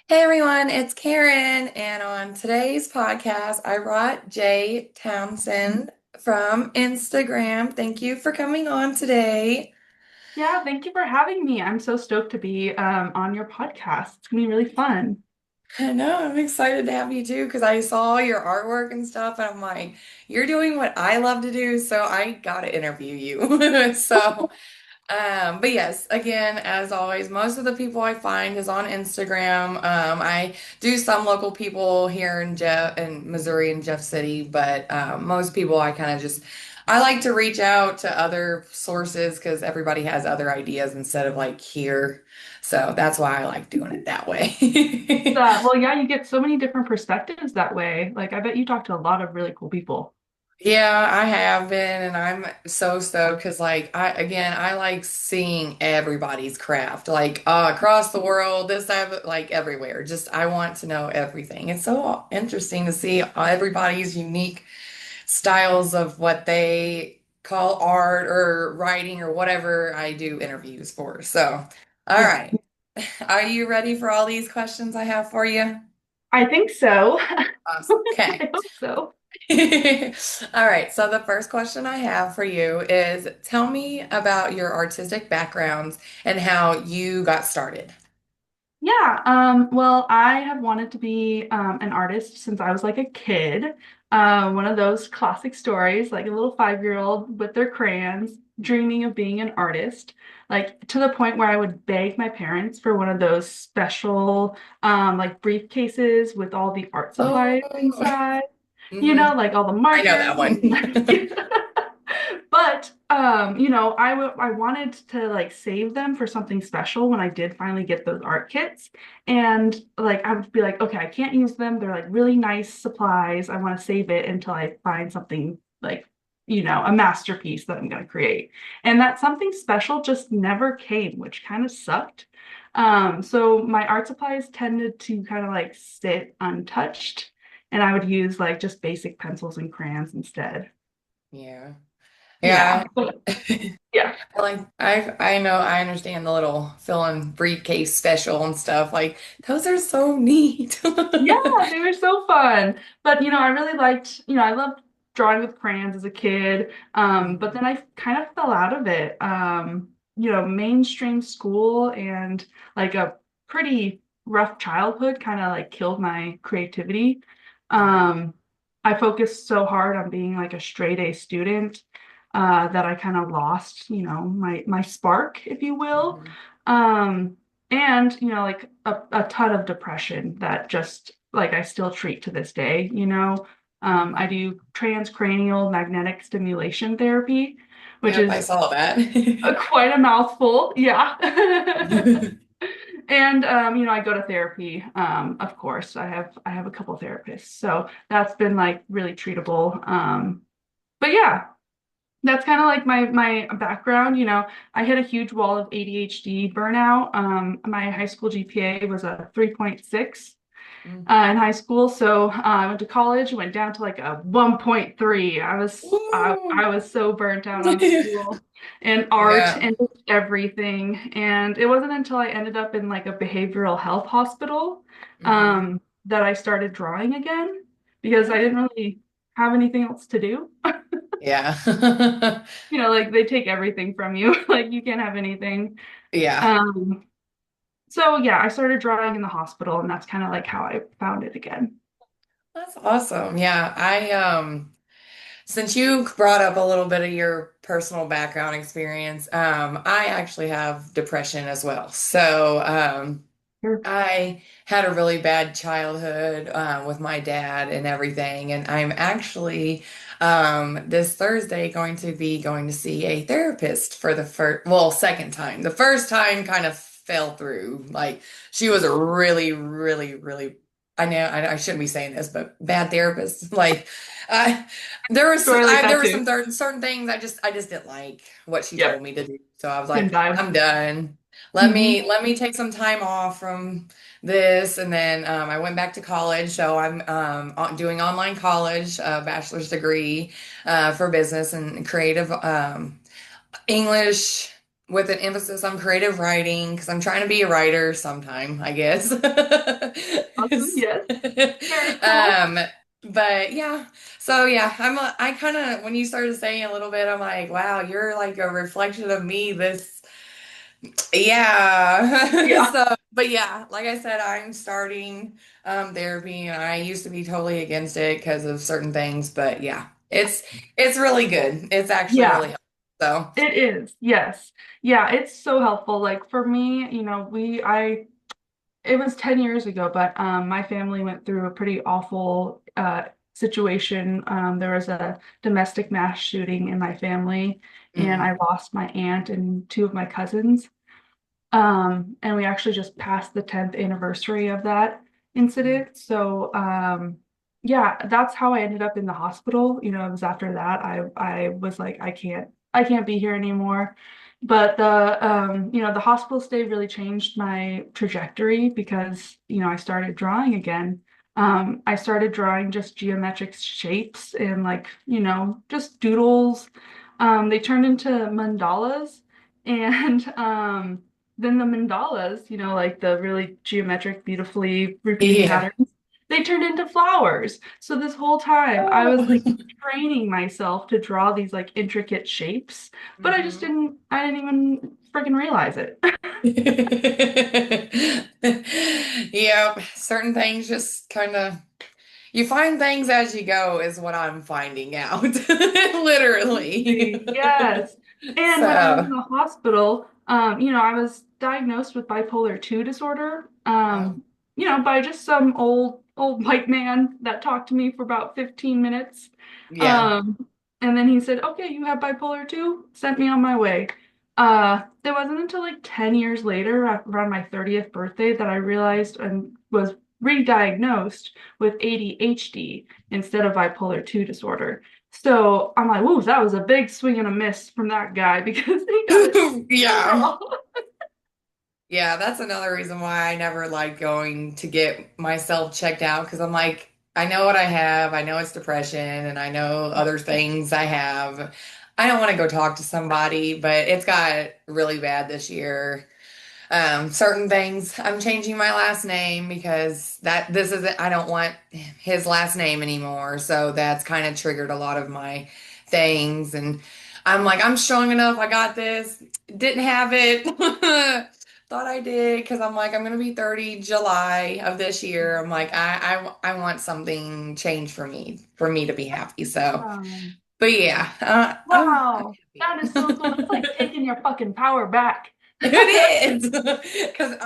Hey everyone, it's Karen, and on today's podcast, I brought Jae Townsend from Instagram. Thank you for coming on today. Yeah, thank you for having me. I'm so stoked to be on your podcast. It's gonna be really fun. I know, I'm excited to have you too because I saw your artwork and stuff, and I'm like, you're doing what I love to do, so I gotta interview you. But yes, again, as always, most of the people I find is on Instagram. I do some local people here in Missouri and Jeff City, but most people I like to reach out to other sources because everybody has other ideas instead of like here. So that's why I like doing it that way. Well, yeah, you get so many different perspectives that way. Like, I bet you talk to a lot of really cool people. Yeah, I have been, and I'm so stoked because, I like seeing everybody's craft, like across the world, this type of, like everywhere. Just I want to know everything. It's so interesting to see everybody's unique styles of what they call art or writing or whatever I do interviews for. So, all Yeah, right, are you ready for all these questions I have for you? I think so. Awesome. Okay. I hope so. All right, so the first question I have for you is tell me about your artistic backgrounds and how you got started. Yeah, well, I have wanted to be an artist since I was like a kid. One of those classic stories, like a little 5-year-old with their crayons, dreaming of being an artist, like to the point where I would beg my parents for one of those special like briefcases with all the art Oh, supplies inside, hmm like all the I know markers that and one. But I wanted to like save them for something special when I did finally get those art kits. And like I would be like, okay, I can't use them. They're like really nice supplies. I want to save it until I find something like, a masterpiece that I'm going to create. And that something special just never came, which kind of sucked. So my art supplies tended to kind of like sit untouched, and I would use like just basic pencils and crayons instead. Yeah. Yeah. Yeah. But yeah. I know I understand the little fill-in briefcase special and stuff. Like those are so neat. Yeah, they were so fun. But I really liked, I loved drawing with crayons as a kid. But then I kind of fell out of it. Mainstream school and like a pretty rough childhood kind of like killed my creativity. Mhm. Um, I focused so hard on being like a straight A student that I kind of lost, my spark, if you will. Mhm. Um, and like a ton of depression that just like I still treat to this day. I Mhm. do transcranial magnetic stimulation therapy, which Yep, I is saw that. quite a mouthful. Yeah. And I go to therapy. Of course, I have a couple therapists, so that's been like really treatable. But yeah, that's kind of like my background. I hit a huge wall of ADHD burnout. My high school GPA was a 3.6 in high school, so I went to college, went down to like a 1.3. I Woo. was so burnt out on school and art Yeah. and just everything. And it wasn't until I ended up in like a behavioral health hospital Hmm. that I started drawing again because I didn't really have anything else to do. Yeah. Like they take everything from you. Like you can't have anything. Yeah. Um, so yeah, I started drawing in the hospital, and that's kind of like how I found it again. That's awesome. Yeah. Since you brought up a little bit of your personal background experience, I actually have depression as well. Sure. I had a really bad childhood with my dad and everything, and I'm actually this Thursday going to see a therapist for the second time. The first time kind of fell through. Like she was a really, really, really. I shouldn't be saying this, but bad therapist. Like I, Story like there that were too. some certain things I just didn't like what she told Yep. me to do. So I was like, Didn't dive. I'm done. Hmm. Let me take some time off from this, and then I went back to college. So I'm doing online college, bachelor's degree for business and creative English. with an emphasis on creative writing because I'm trying to be a writer sometime, I guess. Awesome. Yes. Very cool. Um, but yeah, so yeah, I kind of when you started saying a little bit, I'm like, wow, you're like a reflection of me. This, yeah. Yeah. So, but yeah, like I said, I'm starting therapy, and I used to be totally against it because of certain things, but yeah, it's really good. It's actually Yeah. really helpful. So, It is. Yes. Yeah, it's so helpful. Like for me, it was 10 years ago, but my family went through a pretty awful situation. There was a domestic mass shooting in my family, and mm, I lost my aunt and two of my cousins. And we actually just passed the 10th anniversary of that incident. So, yeah, that's how I ended up in the hospital. It was after that I was like, I can't be here anymore. But the hospital stay really changed my trajectory because, I started drawing again. I started drawing just geometric shapes and like, just doodles. They turned into mandalas and then the mandalas, like the really geometric, beautifully repeating yeah. patterns, they turned into flowers. So this whole time I was like Oh. training myself to draw these like intricate shapes, but hmm I didn't even freaking realize it. Yep, certain things just kind of you find things as you go is what I'm finding out. Literally. Yes. And when I was in So, the hospital, I was diagnosed with bipolar 2 disorder, oh, by just some old white man that talked to me for about 15 minutes. yeah. Um, and then he said, "Okay, you have bipolar 2," sent me on my way. It wasn't until like 10 years later, around my 30th birthday, that I realized and was re-diagnosed with ADHD instead of bipolar 2 disorder. So I'm like, whoa, that was a big swing and a miss from that guy because he got it so Yeah. wrong. Yeah, that's another reason why I never like going to get myself checked out because I'm like, I know what I have. I know it's depression and I know other things I have. I don't want to go talk to somebody, but it's got really bad this year. Certain things. I'm changing my last name because this isn't, I don't want his last name anymore. So that's kind of triggered a lot of my things. And I'm like, I'm strong enough. I got this. Didn't have it. Thought I did because I'm like, I'm gonna be 30 July of this year. I'm like, I want something changed for me to be happy. So, Um, but yeah, I'm wow, happy. that is so cool. That's like taking your fucking power back. It is. Because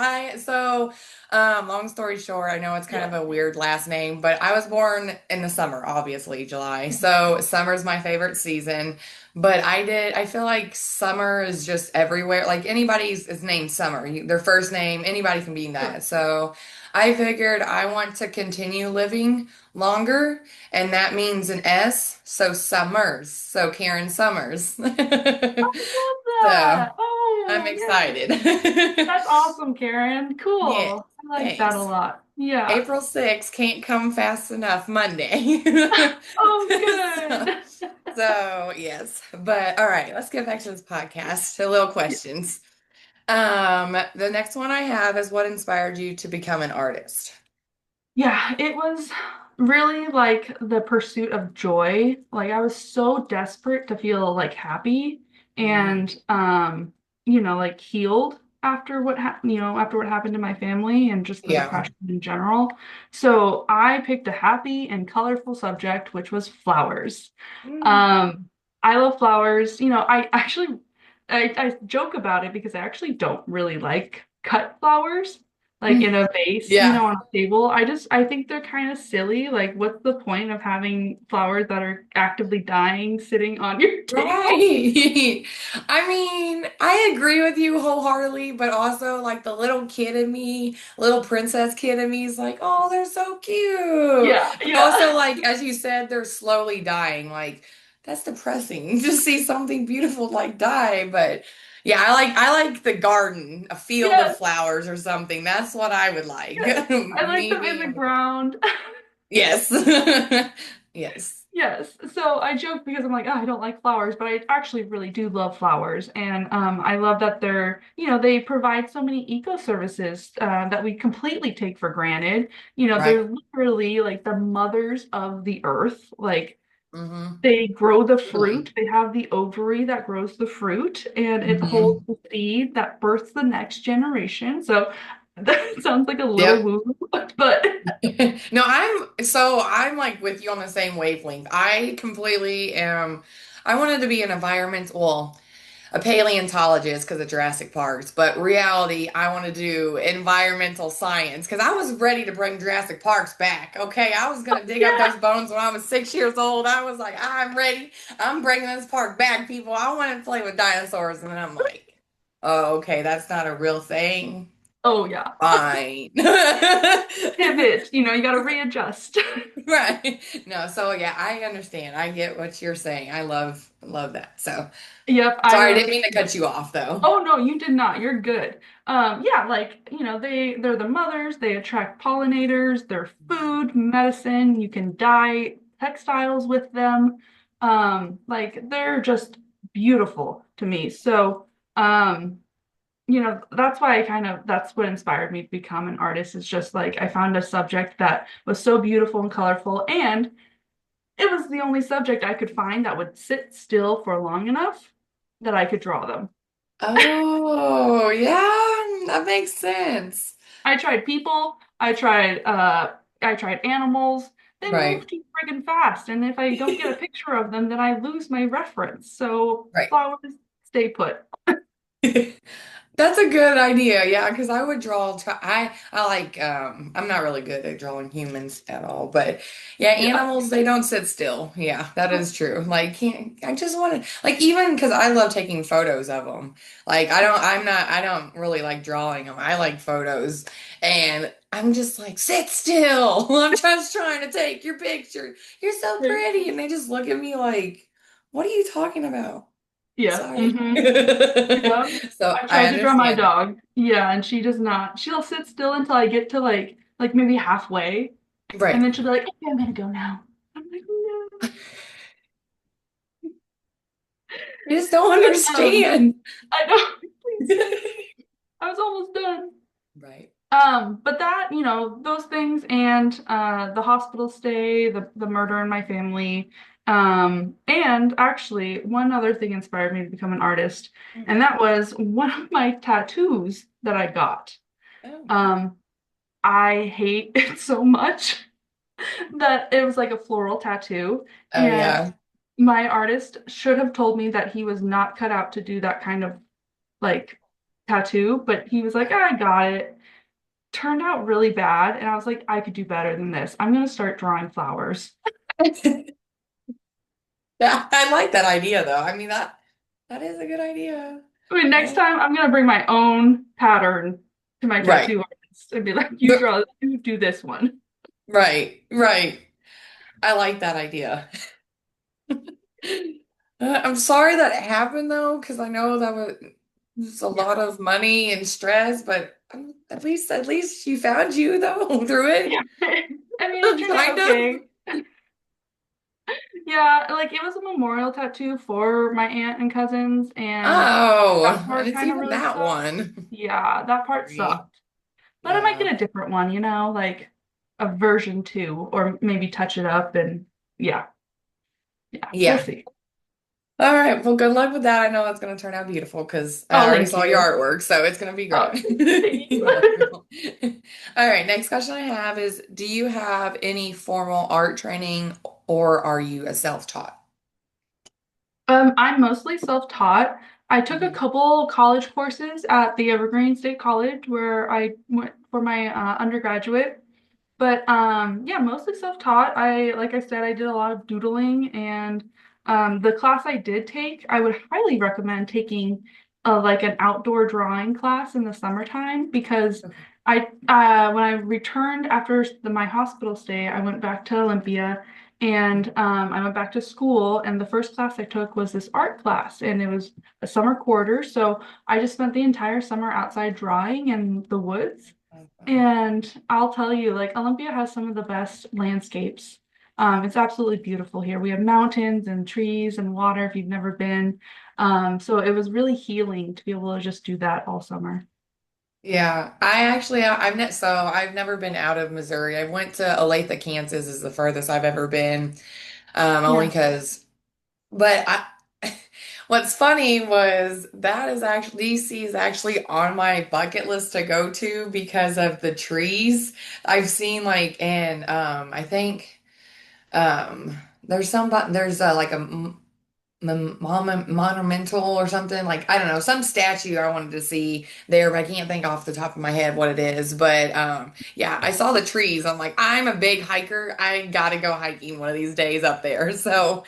long story short, I know it's kind Yeah. of a weird last name, but I was born in the summer, obviously, July. So summer's my favorite season. But I feel like summer is just everywhere. Like anybody's is named Summer. Their first name, anybody can be Sure. that. So I figured I want to continue living longer, and that means an S. So Summers. So Karen Summers. I love So. that. I'm Oh, yeah. excited. That's awesome, Karen. Yes, Cool. I like that a thanks. lot. Yeah. April 6th can't come fast enough Monday. Oh, So, good. so, yes. But all right, let's get back to this podcast. A little questions. The next one I have is what inspired you to become an artist? Yeah, it was really like the pursuit of joy. Like I was so desperate to feel like happy hmm and like healed after after what happened to my family and just the Yeah. depression in general. So I picked a happy and colorful subject, which was flowers. Mm. Um, I love flowers. I actually I joke about it because I actually don't really like cut flowers like in a vase, Yeah. on a table. I think they're kind of silly. Like, what's the point of having flowers that are actively dying sitting on your table? Right. I mean, I agree with you wholeheartedly, but also like the little kid in me, little princess kid in me is like, oh, they're so cute. Yeah, But yeah. also, like, as you said, they're slowly dying. Like, that's depressing to see something beautiful like die. But yeah, I like the garden, a field of Yes, flowers or something. That's what I would like. yes. I like Me them in being the able to. ground. Yes. Yes. Yes. So I joke because I'm like, oh, I don't like flowers, but I actually really do love flowers. And I love that they provide so many eco services that we completely take for granted. Right. They're literally like the mothers of the earth. Like Mm-hmm. they grow the Really. fruit, they have the ovary that grows the fruit, and it holds Mm-hmm. the seed that births the next generation. So that sounds like a little Yep. woo, but No, I'm like with you on the same wavelength. I completely am. I wanted to be an a paleontologist because of Jurassic Parks, but reality, I want to do environmental science because I was ready to bring Jurassic Parks back. Okay, I was gonna dig up yeah. those bones when I was 6 years old. I was like, I'm ready. I'm bringing this park back, people. I want to play with dinosaurs, and then I'm like, oh, okay, that's not a real thing. Oh yeah. Fine. Pivot, you got to readjust. Right. No, so yeah, I understand. I get what you're saying. I love that. So Yep, I sorry, I didn't was. mean to cut you off though. Oh no, you did not. You're good. Yeah, like, they're the mothers, they attract pollinators, they're food, medicine, you can dye textiles with them. Like they're just beautiful to me. So, that's why that's what inspired me to become an artist. Is just like I found a subject that was so beautiful and colorful, and it was the only subject I could find that would sit still for long enough that I could draw them. Oh, yeah, that makes sense. I tried people, I tried animals. They move Right. too friggin' fast, and if I don't get a picture of them, then I lose my reference. So Right. flowers stay put. That's a good idea. Yeah, because I would draw. I like. I'm not really good at drawing humans at all, but yeah, Yeah. animals they don't sit still. Yeah, that is true. Like, can't I just want to like even because I love taking photos of them. Like, I don't. I'm not. I don't really like drawing them. I like photos, and I'm just like sit still. I'm just trying to take your picture. You're so pretty, and they just look at me like, what are you talking about? Yeah. Sorry. Mm-hmm. Yeah. So I I tried to draw my understand. dog. Yeah, and she does not. She'll sit still until I get to like maybe halfway, and Right. then she'll be like, "Okay, I'm gonna go now." I'm like, "No." I just don't But understand. I know. Please stay. I was almost done. Right. But those things and the hospital stay, the murder in my family, and actually one other thing inspired me to become an artist, and that was one of my tattoos that I got. Oh. Um, I hate it so much that it was like a floral tattoo, Oh and yeah. my artist should have told me that he was not cut out to do that kind of like tattoo, but he was like, I got it. Turned out really bad, and I was like, I could do better than this. I'm gonna start drawing flowers. Yeah, I like that idea though. I mean that is a good idea. I mean, next Oh. time I'm gonna bring my own pattern to my Right. tattoo artist and be like, you do this one. Right. Right. I like that idea. I'm sorry that happened though, because I know that was a Yeah. lot of money and stress, but at least she found you though through Yeah. it. I mean, it turned out Kind of. okay. Yeah, like it was a memorial tattoo for my aunt and cousins, and that Oh, and part it's kind of even really that sucked. one. Yeah, that part Sorry. sucked. But I might Yeah. get a different one, like a version two, or maybe touch it up and yeah, yeah, we'll Yeah. see. All right. Well, good luck with that. I know that's going to turn out beautiful because I Oh, already thank saw your you. artwork, so it's going to be great. Oh, thank You're you. welcome. All right. Next question I have is, do you have any formal art training or are you a self-taught? I'm mostly self-taught. I took a Mhm. couple college courses at the Evergreen State College where I went for my undergraduate. But yeah, mostly self-taught. Like I said, I did a lot of doodling, and the class I did take, I would highly recommend taking like an outdoor drawing class in the summertime because Okay. when I returned after my hospital stay, I went back to Olympia, and I went back to school, and the first class I took was this art class, and it was a summer quarter, so I just spent the entire summer outside drawing in the woods. Okay. And I'll tell you, like Olympia has some of the best landscapes. It's absolutely beautiful here. We have mountains and trees and water if you've never been. So it was really healing to be able to just do that all summer. Yeah, I've never been out of Missouri. I went to Olathe, Kansas is the furthest I've ever been. Only Yeah. because, but I, what's funny was that is actually DC is actually on my bucket list to go to because of the trees. I've seen like in I think there's like a monumental or something like I don't know some statue I wanted to see there, but I can't think off the top of my head what it is. But yeah, I saw the trees. I'm like, I'm a big hiker. I gotta go hiking one of these days up there. So,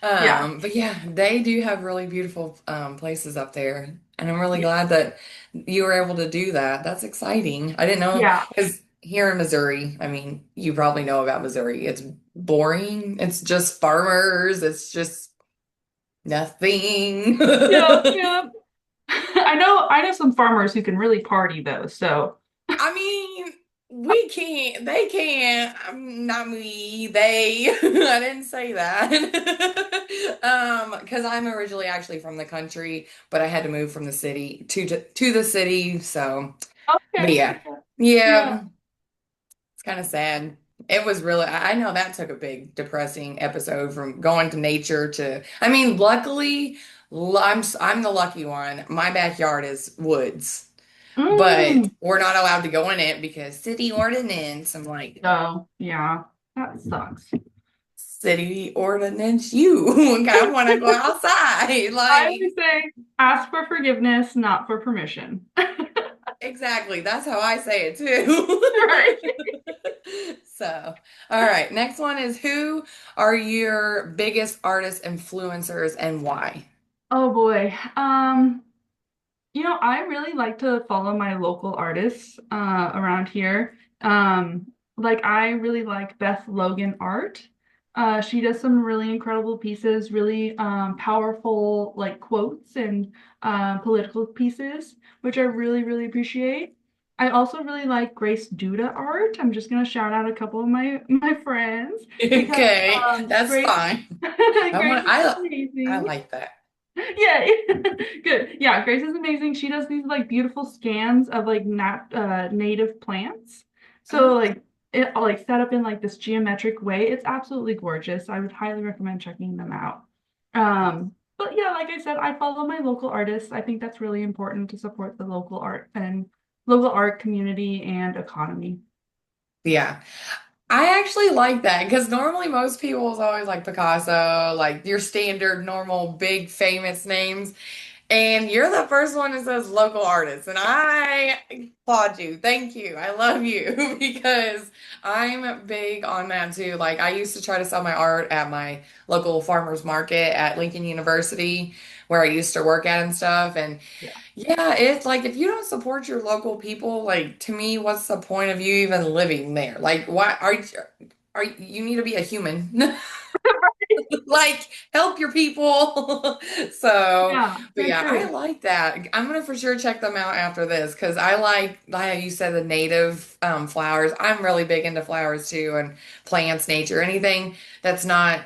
Yeah. but yeah, they do have really beautiful places up there, and I'm really Yeah. glad that you were able to do that. That's exciting. I didn't know Yeah. because here in Missouri, I mean, you probably know about Missouri. It's boring. It's just farmers. It's just nothing. Yeah. Yeah. I know some farmers who can really party though, so I mean, we can't, they can't, not me, they. I didn't say that. Because I'm originally actually from the country, but I had to move from the city to the city, so, but okay. yeah. Yeah. Yeah, it's kind of sad. It was really, I know that took a big depressing episode from going to nature to, I mean, luckily, I'm the lucky one. My backyard is woods. But Mm. we're not allowed to go in it because city ordinance. I'm like, So, yeah. That sucks. city ordinance, you. I want to go outside. I Like, always say ask for forgiveness, not for permission. exactly. That's how I say it too. Right. So, all right. Next one is who are your biggest artist influencers and why? Oh boy. I really like to follow my local artists around here. Like I really like Beth Logan art. She does some really incredible pieces, really powerful like quotes and political pieces, which I really, really appreciate. I also really like Grace Duda art. I'm just gonna shout out a couple of my friends because Okay, that's Grace fine. Grace is I amazing. like that. Yeah, good. Yeah, Grace is amazing. She does these like beautiful scans of like nat native plants. So Oh, like it like set up in like this geometric way. It's absolutely gorgeous. I would highly recommend checking them out. But yeah, like I said, I follow my local artists. I think that's really important to support the local art community and economy. yeah. I actually like that because normally most people is always like Picasso, like your standard normal big famous names. And you're the first one that says local artists. And I applaud you. Thank you. I love you because I'm big on that too. Like I used to try to sell my art at my local farmers market at Lincoln University where I used to work at and stuff. And Yeah. yeah, it's like if you don't support your local people, like to me, what's the point of you even living there? Like, why you need to be a human? Like, help your people. So, Yeah, but for yeah, I sure. like that. I'm gonna for sure check them out after this because I like how you said the native flowers. I'm really big into flowers too and plants, nature, anything that's not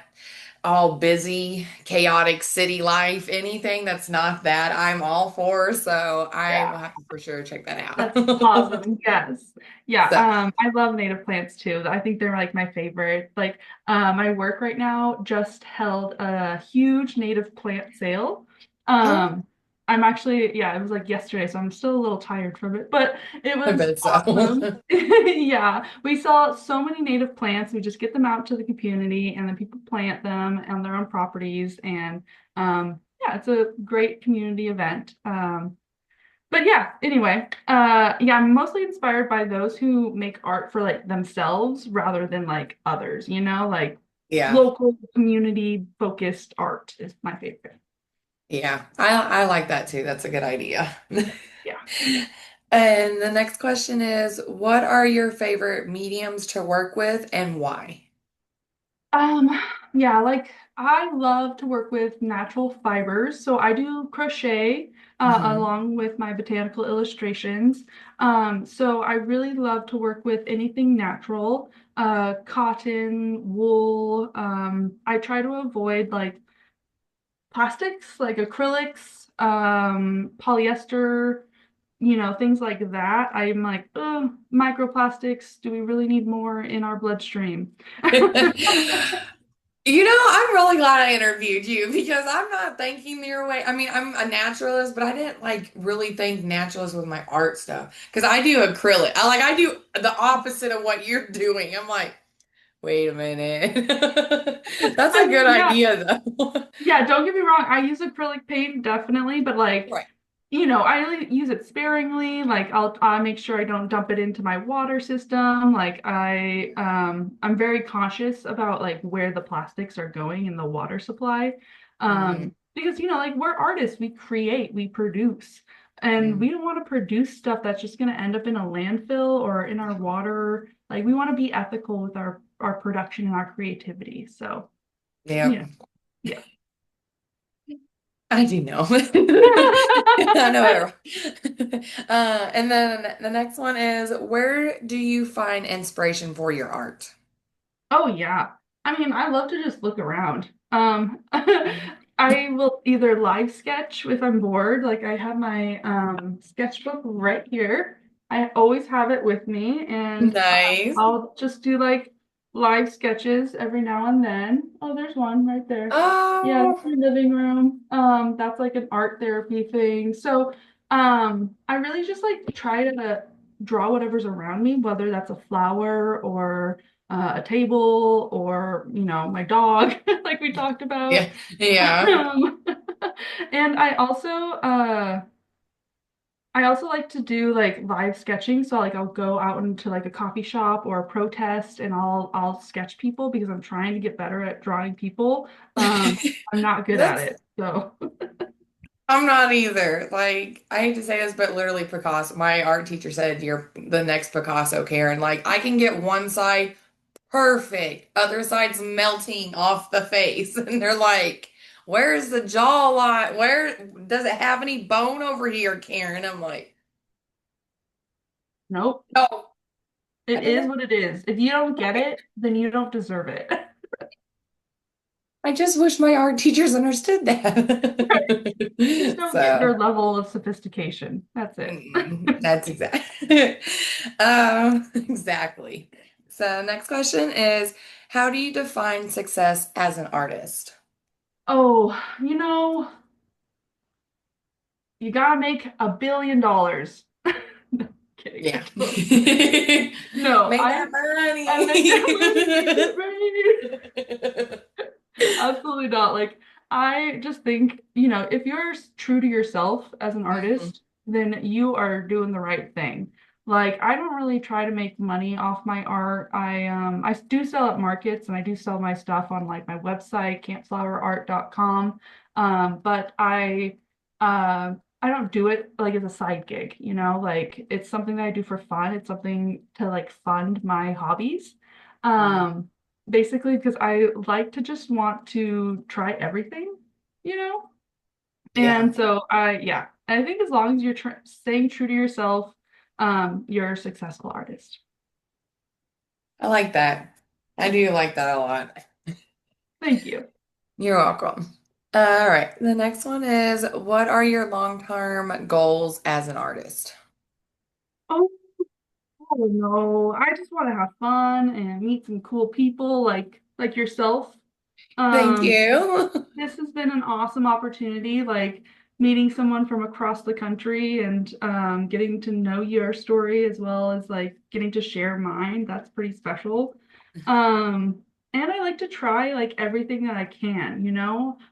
all busy, chaotic city life, anything that's not that, I'm all for. So I will Yeah. have to for sure check that That's out. awesome. Yes. Yeah. So, I love native plants too. I think they're like my favorite. Like, my work right now just held a huge native plant sale. oh, Um, I'm actually, yeah, it was like yesterday, so I'm still a little tired from it, but it I was bet awesome. so. Yeah, we saw so many native plants. We just get them out to the community and then people plant them on their own properties. And yeah, it's a great community event. But yeah, anyway, yeah, I'm mostly inspired by those who make art for like themselves rather than like others, like Yeah. local community focused art is my favorite. Yeah, I like that too. That's a good idea. Yeah. And the next question is, what are your favorite mediums to work with and why? Um, yeah, like I love to work with natural fibers. So I do crochet. Hmm. along with my botanical illustrations. So I really love to work with anything natural, cotton, wool. I try to avoid like plastics, like acrylics, polyester, things like that. I'm like, oh, microplastics, do we really need more in our bloodstream? I'm really glad I interviewed you because I'm not thinking your way. I mean, I'm a naturalist, but I didn't like really think naturalist with my art stuff because I do acrylic. I do the opposite of what you're doing. I'm like, wait a minute. That's I a good mean, yeah, idea though. yeah, don't get me wrong. I use acrylic paint definitely, but like, Right. I really use it sparingly. Like I make sure I don't dump it into my water system. Like I'm very cautious about like where the plastics are going in the water supply. Mm, Because like we're artists, we create, we produce. And we mm, don't want to produce stuff that's just going to end up in a landfill or in our water. Like we want to be ethical with our production and our creativity. So, you yep. know, yeah. I do know. I know it. And then the next one is, where do you find inspiration for your art? Oh yeah. I mean, I love to just look around. Mm. I will either live sketch if I'm bored. Like I have my sketchbook right here. I always have it with me, and Nice. I'll just do like live sketches every now and then. Oh, there's one right there. Yeah, that's Oh, my living room. That's like an art therapy thing. So, I really just like try to draw whatever's around me, whether that's a flower or a table or my dog like we talked about. yeah, yeah. um, and I also like to do like live sketching, so like I'll go out into like a coffee shop or a protest and I'll sketch people because I'm trying to get better at drawing people. I'm not good at That's, it, so I'm not either. Like, I hate to say this, but literally Picasso, my art teacher said you're the next Picasso, Karen. Like, I can get one side perfect, other side's melting off the face. And they're like, where's the jawline? Where does it have any bone over here, Karen? I'm like, nope. no, I It don't is know. what it is. If you don't get it, then you don't deserve it. I just wish my art teachers understood that. Just don't get So, their level of sophistication. That's it. that's exactly. So, next question is, how do you define success as an artist? Oh, you gotta make $1 billion. No, kidding. I Yeah. don't. No, Make I that I make that money, make money. it rain. Absolutely not. Like, I just think, if you're true to yourself as an Mhm. artist, then you are doing the right thing. Like, I don't really try to make money off my art. I do sell at markets and I do sell my stuff on like my website, campflowerart.com. But I don't do it like as a side gig, like it's something that I do for fun. It's something to like fund my hobbies. Mhm. Um, Basically because I like to just want to try everything, you know? Yeah, And so yeah, I think as long as you're staying true to yourself, you're a successful artist. I like that. I do like that a lot. Thank you. You're welcome. All right. The next one is, what are your long-term goals as an artist? Oh, I don't know. I just want to have fun and meet some cool people like yourself. Thank Um, you. this has been an awesome opportunity, like meeting someone from across the country and getting to know your story as well as like getting to share mine. That's pretty special. Um, and I like to try like everything that I can.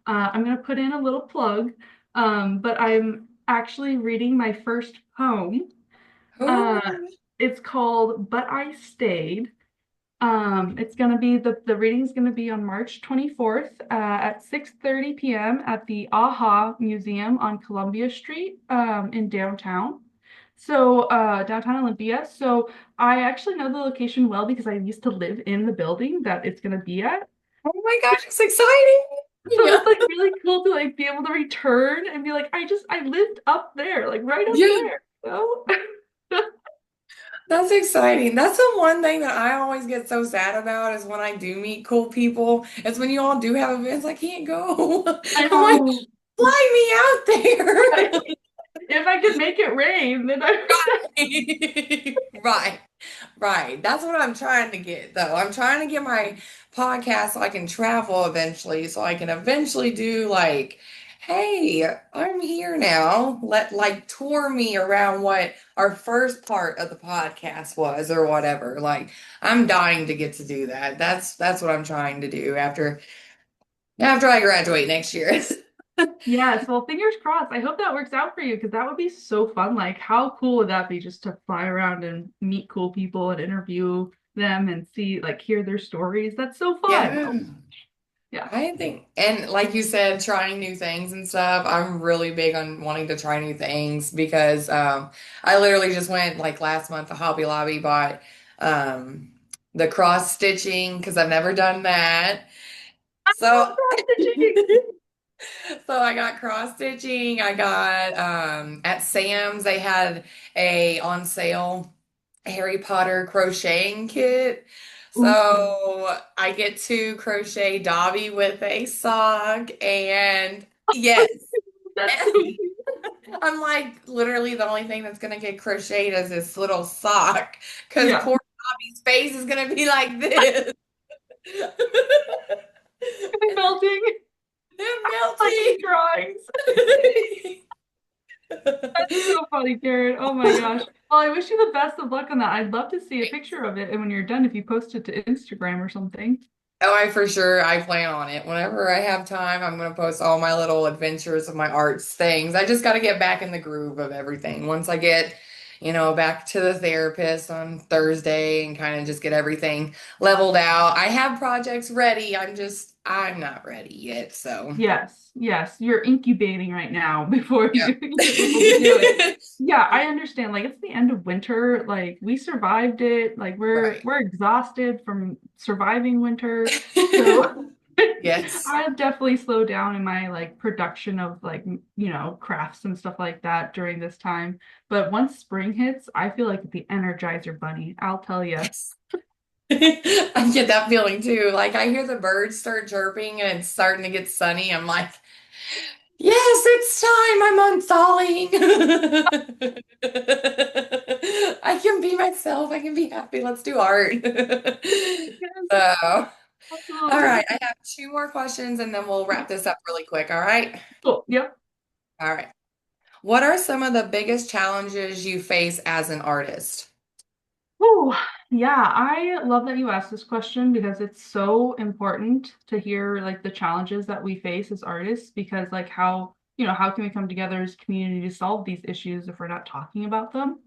I'm gonna put in a little plug, but I'm actually reading my first poem. Uh, Ooh. it's called But I Stayed. It's gonna be the reading's gonna be on March 24th at 6:30 p.m. at the AHA Museum on Columbia Street in downtown. So downtown Olympia. So I actually know the location well because I used to live in the building that it's gonna be at. Oh my gosh, it's exciting. So Yeah. it's like really cool to like be able to return and be like, I lived up there, like right up Yeah. there, you know? That's exciting. That's the one thing that I always get so sad about is when I do meet cool people. It's when you all do have events, I can't go. I I'm like, know. fly me out Right. there. If I could make it rain, then I would. Right. Right. That's what I'm trying to get, though. I'm trying to get my podcast so I can travel eventually, so I can eventually do like, hey, I'm here now. Let like tour me around what our first part of the podcast was or whatever. Like, I'm dying to get to do that. That's what I'm trying to do after I graduate next year. Yes, well, fingers crossed. I hope that works out for you because that would be so fun. Like, how cool would that be just to fly around and meet cool people and interview them and see, like, hear their stories? That's so fun. Yeah. Oh, yeah. I think, and like you said, trying new things and stuff. I'm really big on wanting to try new things because I literally just went like last month to Hobby Lobby, bought um, the cross stitching because I've never done that. Oh, So, cross stitching. so I got cross stitching. I got at Sam's they had a on sale Harry Potter crocheting kit. Ooh, So I get to crochet Dobby with a sock and yes. that's so cute. I'm like literally the only thing that's gonna get crocheted is this little sock because Yeah. poor Dobby's face is gonna be like this. I'm And melting like in melting. drawings. That's so funny, Karen. Oh my gosh. Well, I wish you the best of luck on that. I'd love to see a picture of it. And when you're done, if you post it to Instagram or something. Oh, I for sure, I plan on it. Whenever I have time, I'm gonna post all my little adventures of my arts things. I just got to get back in the groove of everything. Once I get, back to the therapist on Thursday and kind of just get everything leveled out. I have projects ready. I'm not ready yet. So, Yes, yes, you're incubating right now before yeah. you're able to do it. Yeah, I understand. Like it's the end of winter. Like we survived it. Like we're Right. we're exhausted from surviving winter. So Yes. I've definitely slowed down in my like production of like crafts and stuff like that during this time. But once spring hits, I feel like the Energizer Bunny. I'll tell you. Yes. I get that feeling too. Like I hear the birds start chirping and it's starting to get sunny. I'm like, yes, it's time. I'm unthawing. I can be myself. I can be happy. Let's do art. Yes, So, all absolutely. right. I have two more questions and then we'll wrap this up really quick. All right. Cool. Yep. All right. What are some of the biggest challenges you face as an artist? Oh, yeah, I love that you asked this question because it's so important to hear like the challenges that we face as artists because like how can we come together as a community to solve these issues if we're not talking about them?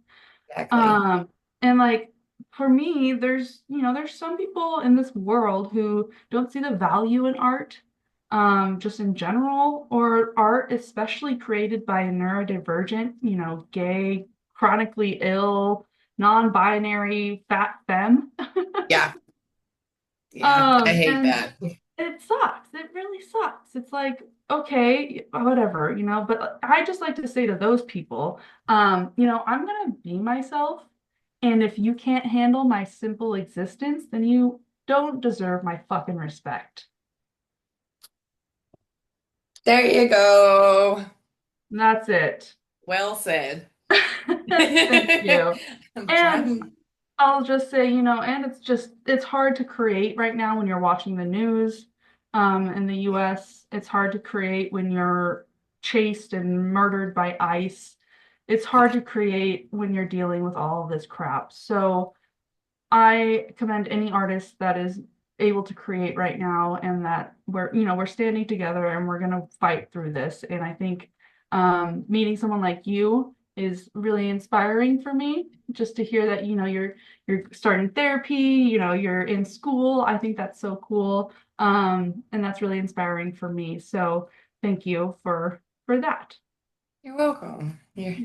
Exactly. Um, and like for me, there's some people in this world who don't see the value in art, just in general, or art especially created by a neurodivergent, gay, chronically ill, non-binary, fat femme. Yeah. Yeah. I hate And that. it sucks. It really sucks. It's like, okay, whatever, but I just like to say to those people, I'm gonna be myself. And if you can't handle my simple existence, then you don't deserve my fucking respect. There you go. And that's it. Well said. Thank you. I'm And trying. I'll just say, and it's hard to create right now when you're watching the news in the US. It's hard to create when you're chased and murdered by ICE. It's hard Yeah. to create when you're dealing with all of this crap. So I commend any artist that is able to create right now and that we're standing together and we're going to fight through this. And I think meeting someone like you is really inspiring for me just to hear that you're starting therapy, you're in school. I think that's so cool. And that's really inspiring for me. So thank you for that. You're welcome. You're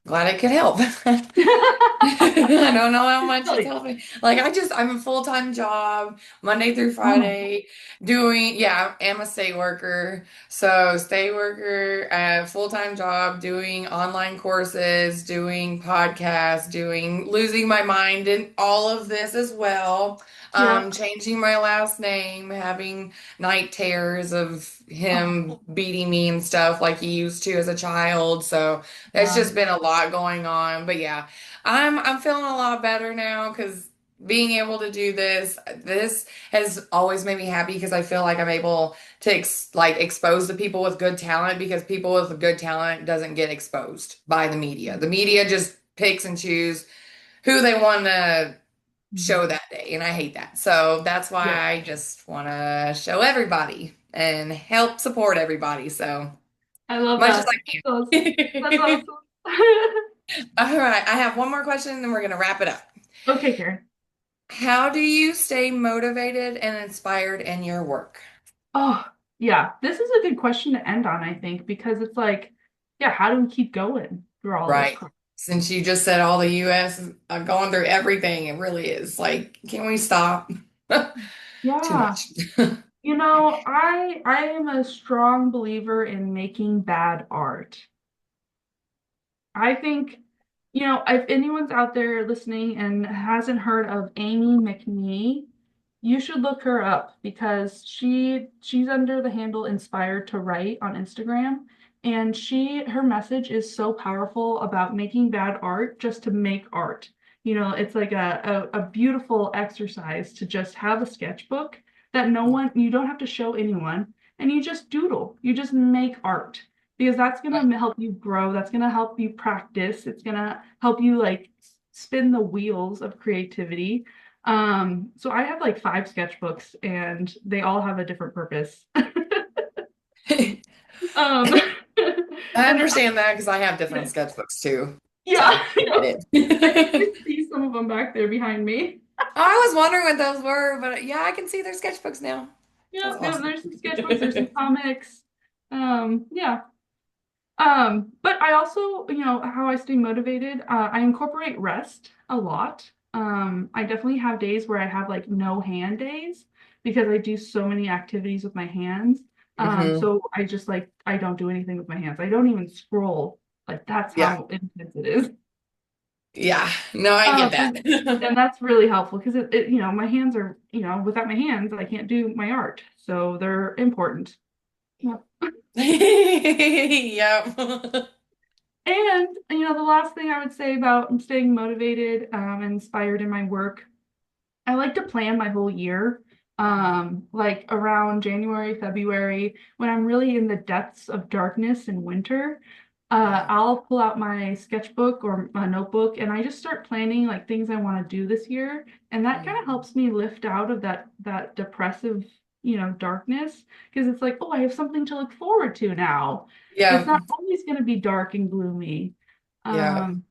glad I could help. I don't know how much it's Really? helping. Like I'm a full-time job, Monday through Oh, Friday, doing, yeah, I'm a state worker. So state worker, full-time job, doing online courses, doing podcasts, doing losing my mind in all of this as well. yeah. Changing my last name, having night terrors of Oh, him beating me and stuff like he used to as a child. So there's yeah. just been a lot going on. But yeah, I'm feeling a lot better now because being able to do this has always made me happy because I feel like I'm able to expose the people with good talent because people with good talent doesn't get exposed by the media. The media just picks and choose who they want to show Mhm. that day, and I hate that. So that's Yeah. why I just want to show everybody and help support everybody. So I love much as that. I That's awesome. That's can. awesome. All right, I have one more question and then we're going to wrap it up. Okay, Karen. How do you stay motivated and inspired in your work? Oh, yeah. This is a good question to end on, I think, because it's like, yeah, how do we keep going through all this Right. crap? Since you just said all the US is going through everything, it really is. Like, can we stop? Too Yeah. much. I am a strong believer in making bad art. I think, if anyone's out there listening and hasn't heard of Amy McNee, you should look her up because she's under the handle Inspired to Write on Instagram. And her message is so powerful about making bad art just to make art. It's like a beautiful exercise to just have a sketchbook that you don't have to show anyone, and you just doodle, you just make art because that's going to help you grow. That's going to help you practice. It's going to help you like spin the wheels of creativity. So I have like five sketchbooks and they all have a different purpose. Um, I and understand that because I have different yeah, sketchbooks too. yeah, So I get I can it. just see some of them back there behind me. I was wondering what those were, but yeah, I can see their sketchbooks now. That's Yeah, yeah, awesome. there's some sketchbooks, there's some comics. Yeah. But I also, how I stay motivated, I incorporate rest a lot. I definitely have days where I have like no hand days because I do so many activities with my hands. Hmm. So I just like I don't do anything with my hands. I don't even scroll. Like that's Yeah. how intense it is. Yeah. No, I get And, that. and that's really helpful because my hands are, without my hands, I can't do my art. So they're important. Yeah. Yep. And the last thing I would say about staying motivated and inspired in my work, I like to plan my whole year. Like around January, February, when I'm really in the depths of darkness and winter, Yeah. I'll pull out my sketchbook or my notebook and I just start planning like things I want to do this year. And that kind of Mhm. helps me lift out of that depressive, darkness because it's like, oh, I have something to look forward to now. It's Yeah. not always going to be dark and gloomy. Yeah. Um,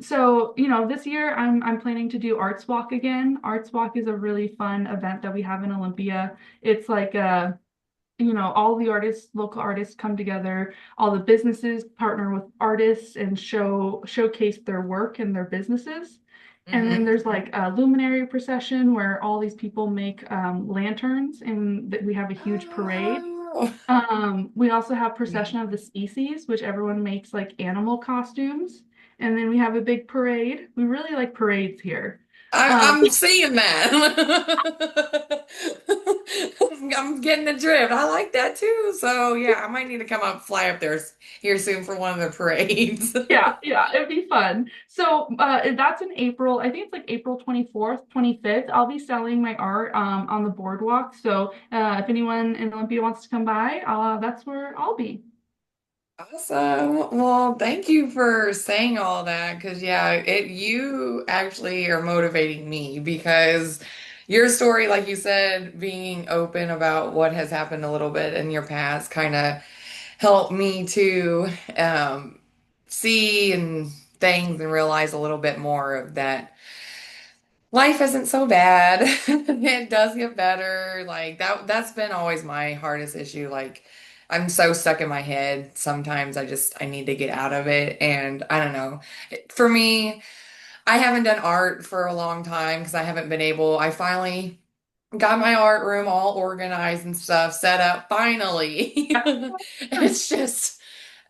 so, this year I'm planning to do Arts Walk again. Arts Walk is a really fun event that we have in Olympia. It's like all the artists, local artists come together, all the businesses partner with artists and showcase their work and their businesses. And then Hmm. there's like a luminary procession where all these people make lanterns and we have a huge parade. Oh. We also have Procession of the Species, which everyone makes like animal costumes. And then we have a big parade. We really like parades here. Um, I'm seeing that. I'm getting the drift. I like that too. So yeah, I might need to come up, fly up there here soon for one of the parades. yeah, yeah, it'd be fun. So that's in April. I think it's like April 24th, 25th. I'll be selling my art on the boardwalk. So if anyone in Olympia wants to come by, that's where I'll be. Awesome. Well, thank you for saying all that because yeah, you actually are motivating me because your story, like you said, being open about what has happened a little bit in your past kind of helped me to see and things and realize a little bit more of that life isn't so bad. It does get better. Like that's been always my hardest issue. Like I'm so stuck in my head. Sometimes I need to get out of it. And I don't know. For me, I haven't done art for a long time because I haven't been able. I finally got my art room all organized and stuff set up finally. It's just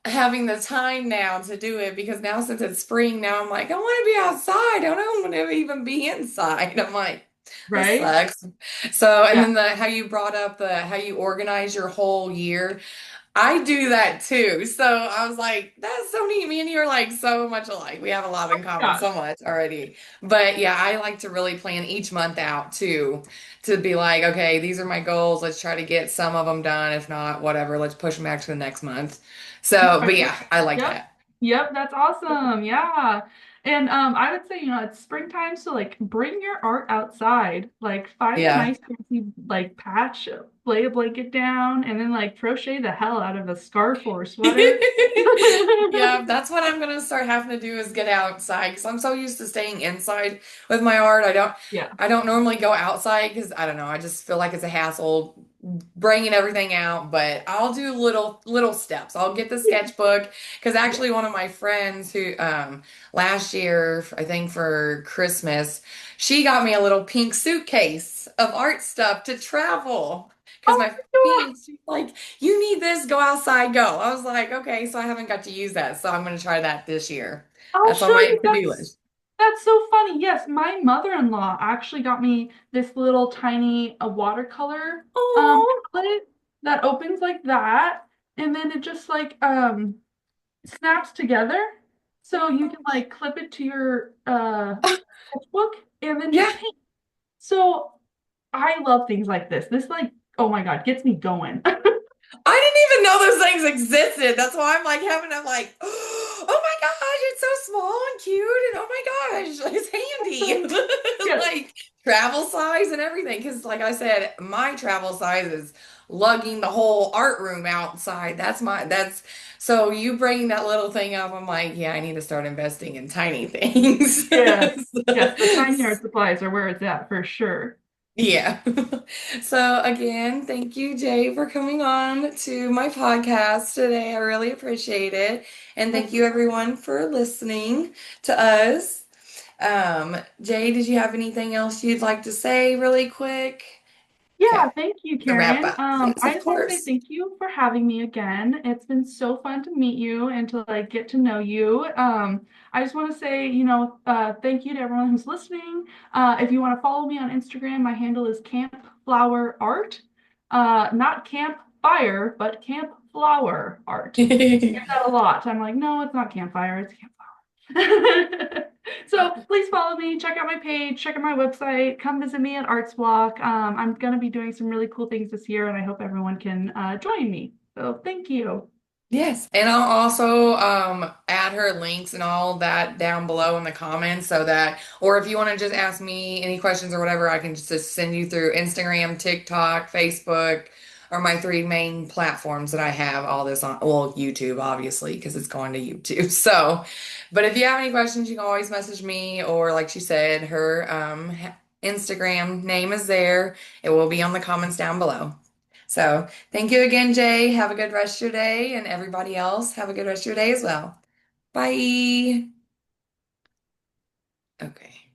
having the time now to do it because now since it's spring, now I'm like, I want to be outside. I don't want to even be inside. I'm like, this Right? sucks. So, and Yeah. then the how you brought up the how you organize your whole year. I do that too. So I was like, that's so neat. Me and you are like so much alike. We have a lot in common, Gosh. so much already. But yeah, I like to really plan each month out too, to be like, okay, these are my goals. Let's try to get some of them done. If not, whatever, let's push them back to the next month. No, So, I but get yeah, it. I like Yep. that. Yep, that's awesome. Yeah. And I would say, it's springtime, so like bring your art outside. Like find a Yeah. nice fancy like patch, lay a blanket down, and then like crochet the hell out of a scarf or a sweater. Yeah, that's what I'm gonna start having to do is get outside because I'm so used to staying inside with my art. Yeah. I don't normally go outside because I don't know. I just feel like it's a hassle bringing everything out. But I'll do little steps. I'll get the sketchbook because Yeah. actually one of my friends who last year I think for Christmas she got me a little pink suitcase of art stuff to travel. Because Oh my my feet, she's like, you need this, go outside, go. I was like, okay, so I haven't got to use that, so I'm gonna try that this year. I'll That's on show my you. to-do list. That's so funny. Yes, my mother-in-law actually got me this little tiny watercolor Oh, palette that opens like that, and then it just like snaps together, so you can like clip it to your sketchbook and then yeah. just paint. So I love things like this. This like, oh my God, gets me going. I didn't even know those things existed. That's why I'm like, oh my gosh, it's so small and cute, and oh my gosh, it's handy. Yes. Like travel size and everything. Because, like I said, my travel size is lugging the whole art room outside. That's so you bring that little thing up. I'm like, yeah, I need to start investing in tiny things. Yes. Yes, the tiny art supplies are where it's at for sure. Yeah. So again, thank you, Jay, for coming on to my podcast today. I really appreciate it. And thank you everyone for listening to us. Jay, did you have anything else you'd like to say really quick? Okay, Yeah, thank you, to wrap Karen. up. Yes, I of just want to say course. thank you for having me again. It's been so fun to meet you and to like get to know you. I just want to say, thank you to everyone who's listening. If you want to follow me on Instagram, my handle is Camp Flower Art. Not Camp Fire, but Camp Flower Art. I get that a lot. I'm like, no, it's not campfire, it's Camp So please follow me, check out my page, check out my website, come visit me at Arts Walk. I'm going to be doing some really cool things this year, and I hope everyone can join me. So thank you. Yes, and I'll also add her links and all that down below in the comments so that, or if you want to just ask me any questions or whatever, I can just send you through Instagram, TikTok, Facebook, or my three main platforms that I have all this on. Well, YouTube, obviously, because it's going to YouTube. So, but if you have any questions, you can always message me, or like she said, her Instagram name is there. It will be on the comments down below. So, thank you again, Jay. Have a good rest of your day, and everybody else, have a good rest of your day as well. Bye. Okay.